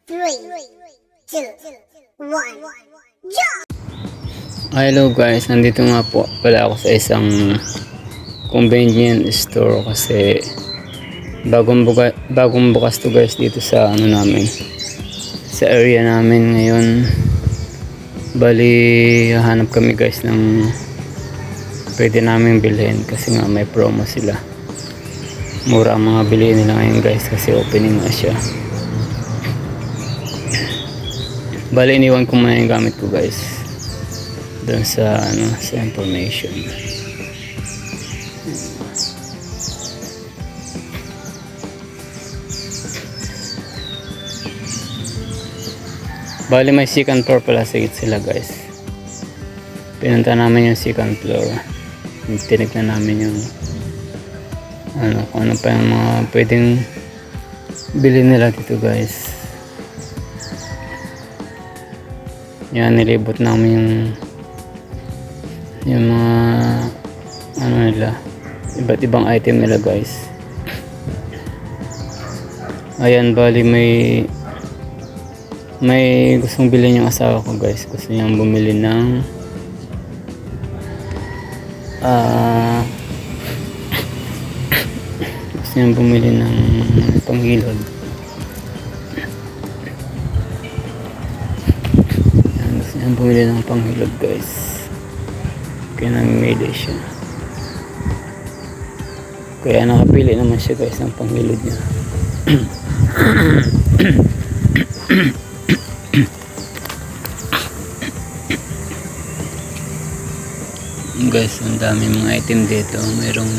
Three, two, one, jump! Hello guys, nandito nga po pala ako sa isang convenience store kasi bagong bukas to guys dito sa namin, sa area namin ngayon. Bali hahanap kami guys ng pwede namin bilhin kasi nga may promo sila. Mura ang mga bilihin nila ngayon guys kasi opening na siya. Bali iniwan ko muna yung gamit ko guys doon sa sa information. Bali may second floor pala sila guys. Pinunta namin yung second floor. Tinignan namin yung kung ano pa yung mga pwedeng bilhin nila dito guys. Yan, nilibot namin yung mga nila, iba't ibang item nila guys. Ayan, bali may gustong bilhin yung asawa ko guys. Gusto niyang bumili ng gusto niyang bumili ng panghilod. Ayan, gusto niyang bumili ng panghilod guys. Kaya namimili siya. Kaya nakapili naman siya guys ng panghilod niya. Guys, ang dami mga item dito. Mayroong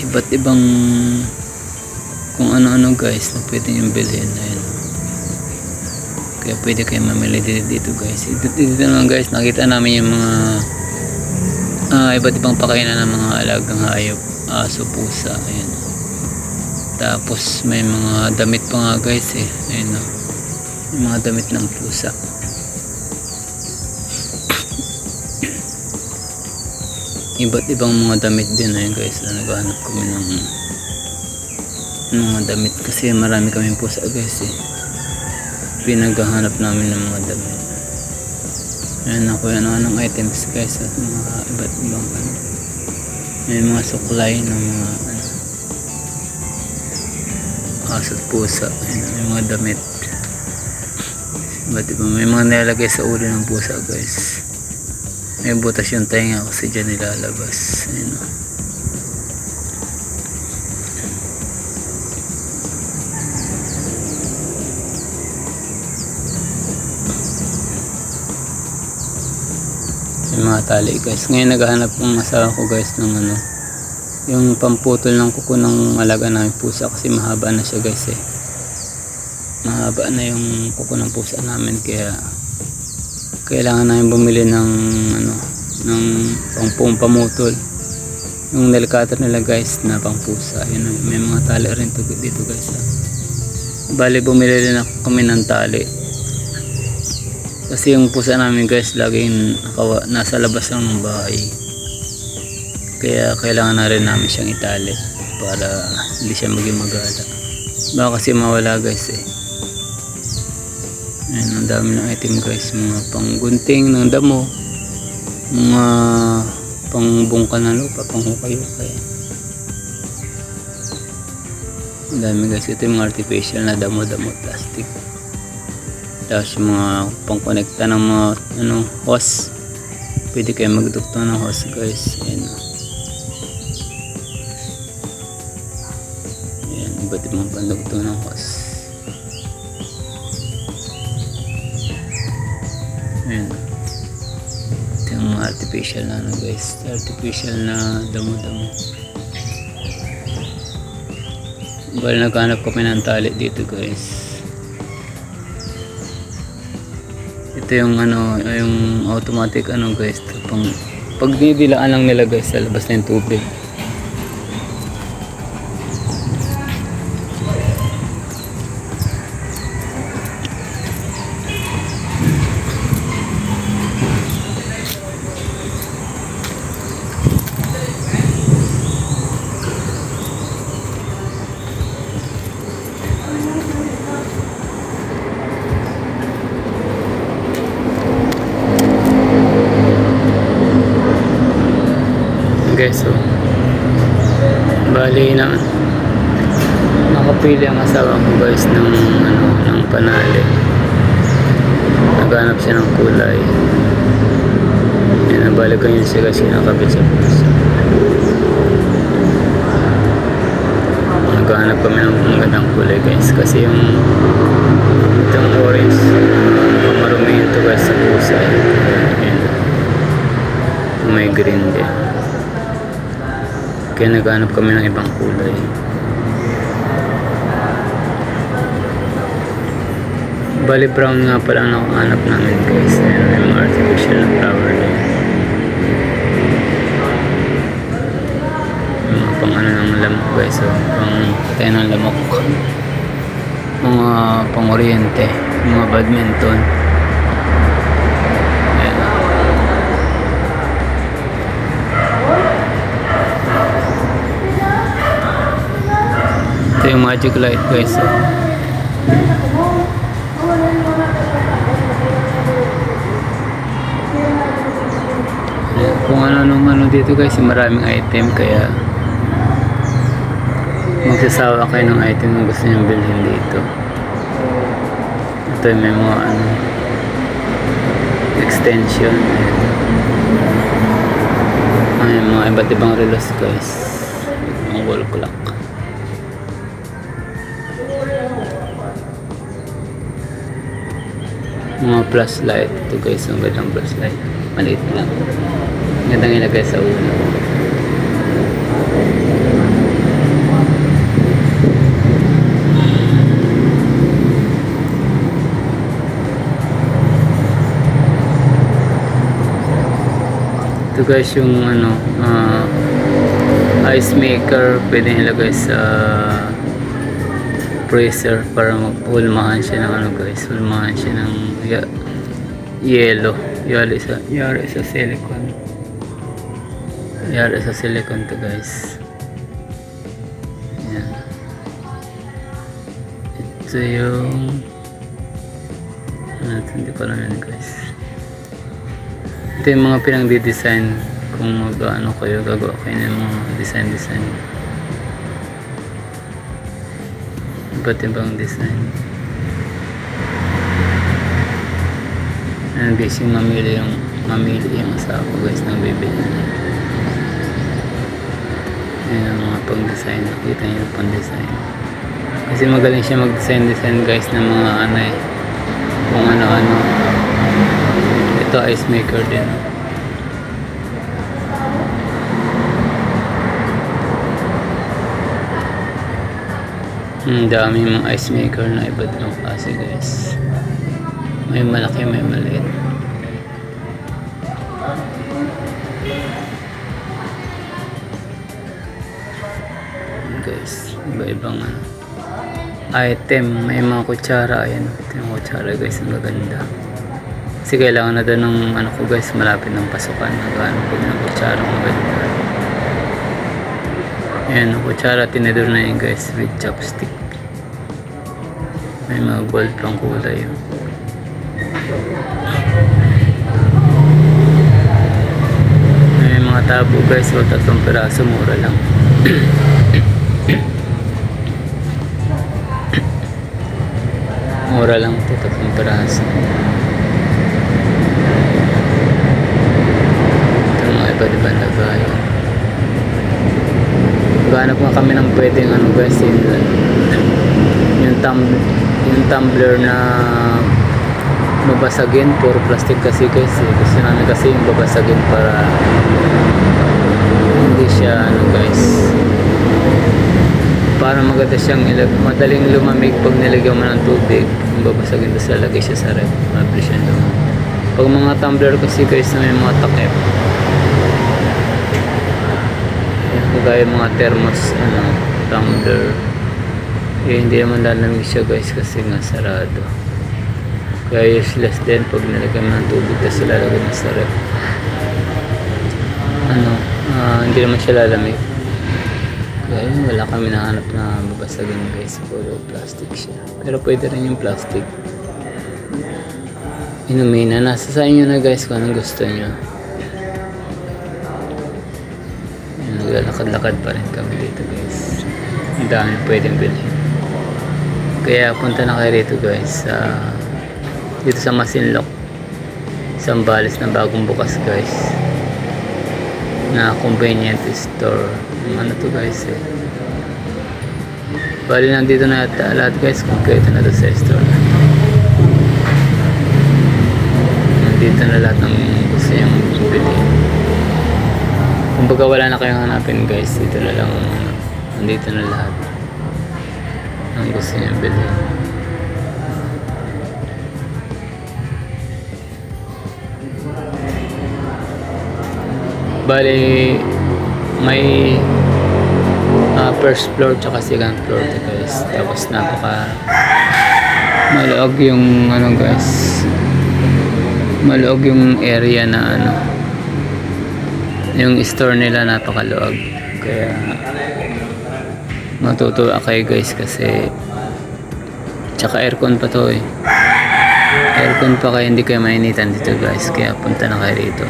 iba't ibang kung ano-ano guys na pwede nyo bilhin. Ayun. Kaya pwede kayo mamili dito guys. Dito naman guys, nakita namin yung mga iba't ibang pakainan ng mga alagang hayop, aso, pusa. Ayun. Tapos may mga damit pa nga guys eh. Ayun, yung mga damit ng pusa. Iba't ibang mga damit din. Ayun guys, naghahanap kami ng mga damit kasi marami kaming pusa guys eh. Pinaghahanap namin ng mga damit. Ayan ako yan, anong items guys at mga iba't ibang may mga suklay ng mga aso at pusa. Ayan, may mga damit. Iba't ibang, may mga nilalagay sa ulo ng pusa guys. May butas yung tainga kasi dyan nilalabas. Ayan. May mga tali guys. Ngayon naghahanap ng asawa ko guys ng yung pamputol ng kuko ng alaga namin pusa kasi mahaba na siya guys eh. Mahaba na yung kuko ng pusa namin kaya kailangan namin bumili ng pamutol yung nail cutter nila guys na pang pusa. Yun, may mga tali rin dito guys. Bali bumili rin kami ng tali kasi yung pusa namin guys laging nasa labas lang ng bahay, kaya kailangan na rin namin siyang itali para hindi siya maging magala, baka kasi mawala guys eh. Ayan, ang dami ng item guys, mga panggunting ng damo, mga pangbungkal ng lupa, panghukay-hukay. Ang dami guys, ito yung mga artificial na damo-damo plastic. Tapos yung mga pangkonekta ng mga hose, pwede kayo magdukto ng hose guys. Ayan. Ayan, iba't ibang pandugto ng hose. Ayan. Ito yung mga artificial na guys, artificial na damo-damo. Bali naghanap kami ng tali dito guys. Ito yung yung automatic guys, pag dinidilaan lang nila guys sa labas na yung tubig. guys, so bali na nakapili ang asawa ko guys ng ng panali. Naghanap siya ng kulay. Yan, nabalikan yun siya kasi nakabit sa puso. Naghanap kami ng magandang kulay guys kasi yung itong orange pamarumihin to guys sa pusa. Yan. May green din. Kaya naghanap kami ng ibang kulay. Bali brown nga pala ang nakahanap namin guys. Ayan, may mga artificial na flower din. Mga pang ng lamok guys. So, pang patay ng lamok. Mga pang oriente. Mga badminton. Ayan. Ito yung magic light guys. So, kung ano dito guys, maraming item kaya magsasawa kayo ng item na gusto nyo bilhin dito. Ito may mga extension, ay mga iba't ibang relos guys, mga wall clock, mga flashlight. Ito guys, ang gandang flashlight, maliit lang, gandang ilagay sa ulo. Ito guys yung ice maker, pwede ilagay sa freezer para hulmahan siya ng guys, hulmahan siya ng yelo. Yari sa silicone. Yari sa silicone to guys. Yan. Ito yung hindi ko alam yun guys. Ito yung mga pinang-design kung mag-ano kayo, gagawa kayo ng mga design. Iba't ibang design. And busy mamili yung asawa ko guys ng bibili. Ayan ang mga pang-design. Nakita niyo yung pang-design. Kasi magaling siya mag-design guys ng mga kung ano-ano. Ito ice maker din. Dami mga ice maker na iba't ibang klase guys. May malaki, may maliit. Guys, iba-ibang item. May mga kutsara. Ayan, ito yung kutsara guys, ang gaganda. Kasi kailangan na doon ng ko guys, malapit ng pasukan. Naghanap ko ng kutsara maganda. Ayan, kutsara, tinidor na yun guys with chopstick. May mga gold pang kulay. May mga tabo guys, 3 piraso, mura lang. Mura lang ito, 3 piraso. Ito mga iba't ibang lagay. Ganap nga kami ng pwedeng guys, yung tumbler na babasagin, puro plastic kasi guys. Gusto namin kasi yung babasagin para hindi siya guys, para maganda siyang madaling lumamig pag nilagyan mo ng tubig. Yung babasagin tapos lalagay siya sa ref, mabilis siya lumamig. Pag mga tumbler kasi guys na may mga takip, kagaya mga thermos tumbler, hindi naman lalamig siya guys kasi nga sarado. Kaya useless din pag nilagyan mo ng tubig tapos lalagay mo sa ref. Hindi naman siya lalamig. Kaya wala kami nahanap na babasagin guys, puro plastic siya. Pero pwede rin yung plastic. Inumin na, nasa sa inyo na guys kung anong gusto nyo. maglalakad-lakad pa rin kami dito guys. Ang dami pwedeng bilhin. Kaya punta na kayo rito guys dito sa Masinloc, Zambales na bagong bukas guys, na convenient store. Ano to guys bali nandito na lahat guys, kompleto na to sa store. Nandito na lahat ng gusto yung bilhin. Kumbaga wala na kayong hanapin guys, dito na lang, nandito na lahat ang gusto nyo bilhin. Bali may first floor tsaka second floor to guys, tapos napaka maluog yung ano guys, maluog yung area na ano, yung store nila napakaluog. Kaya matutuwa kayo guys kasi tsaka aircon pa to aircon pa, kaya hindi kayo mainitan dito guys. Kaya punta na kayo rito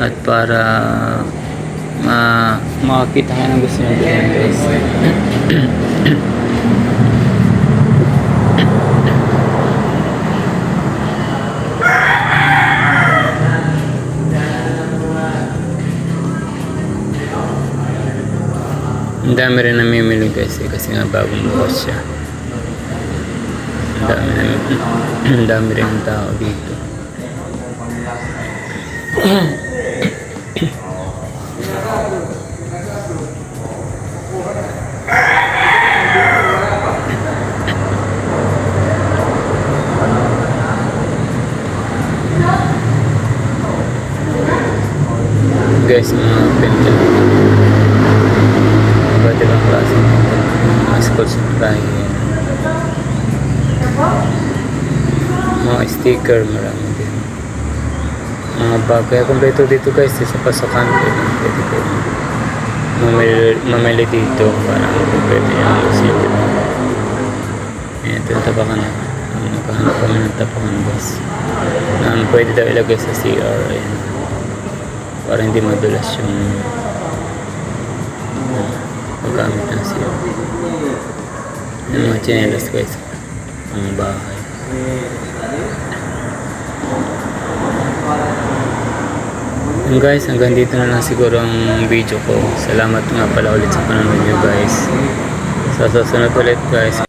at para makakita kayo ng gusto nyo bilhin guys. Ang dami rin namimili guys kasi nga bagong bukas siya. Ang dami rin ang tao dito. Guys, mga pendant, iba't ibang klase, mga school supply, mga sticker, marami din, mga bag. Kaya kompleto dito guys, isa pa sa kanto, pwede kayo mamili dito para kompleto yung gusto nyo. Ayan, ito yung tapakan na, naghahanap kami ng tapakan guys, na pwede daw ilagay sa CR. Ayan, para hindi madulas yung paggamit ng siya. Yung mga chinelas guys, ang bahay. And guys, hanggang dito na lang siguro ang video ko. Salamat nga pala ulit sa panonood nyo guys. Sa susunod ulit guys.